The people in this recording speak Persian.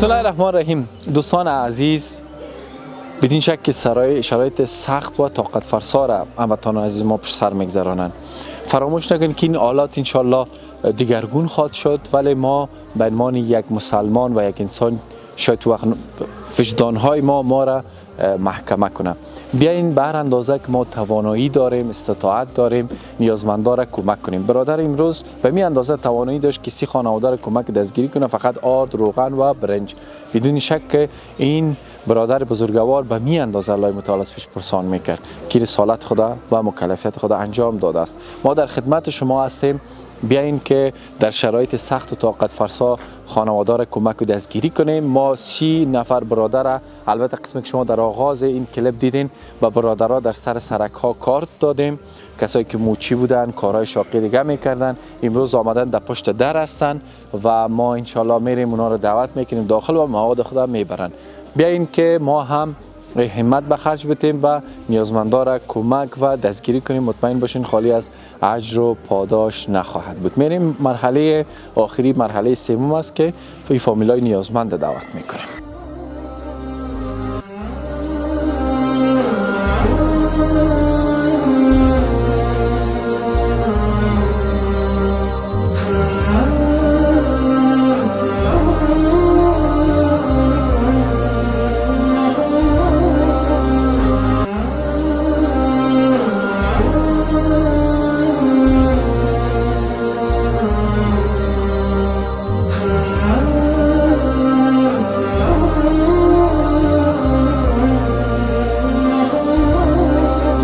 بسم الله الرحمن الرحیم. دوستان عزیز، بدین شک که شرایط سخت و طاقت فرسا را هموطنان عزیز ما پیش سر میگذرانند. فراموش نکنید که این حالات انشالله دیگرگون خواهد شد، ولی ما به عنوان یک مسلمان و یک انسان شاید تو وقت وجدانهای ما را محکمه کنه. بیاین به هر اندازه که ما توانایی داریم، استطاعت داریم، نیازمندان را کمک کنیم. برادر امروز به می اندازه توانایی داشت که 30 خانواده را کمک دستگیری کنه، فقط آرد، روغن و برنج. بدون شک که این برادر بزرگوار به می اندازه الله متعال از پیش پرسان میکرد که رسالت خدا و مکلفیت خدا انجام داده است. ما در خدمت شما هستیم. بیاین که در شرایط سخت و طاقت فرسا خانواده را کمک و دستگیری کنیم. ما 30 نفر برادر، البته قسمی که شما در آغاز این کلیپ دیدین، با برادرها در سرک ها کارت دادیم. کسایی که موچی بودن، کارهای شاقی دیگه میکردن، امروز آمدن در پشت در هستن و ما انشالله میریم اونا رو دعوت میکنیم داخل و مواد خدا میبرن. بیاین که ما هم همت به خرج بدیم و نیازمندان را کمک و دستگیری کنیم. مطمئن باشین خالی از اجر و پاداش نخواهد بود. میریم مرحله آخری، مرحله سوم است که این فامیلای نیازمند دعوت میکنیم.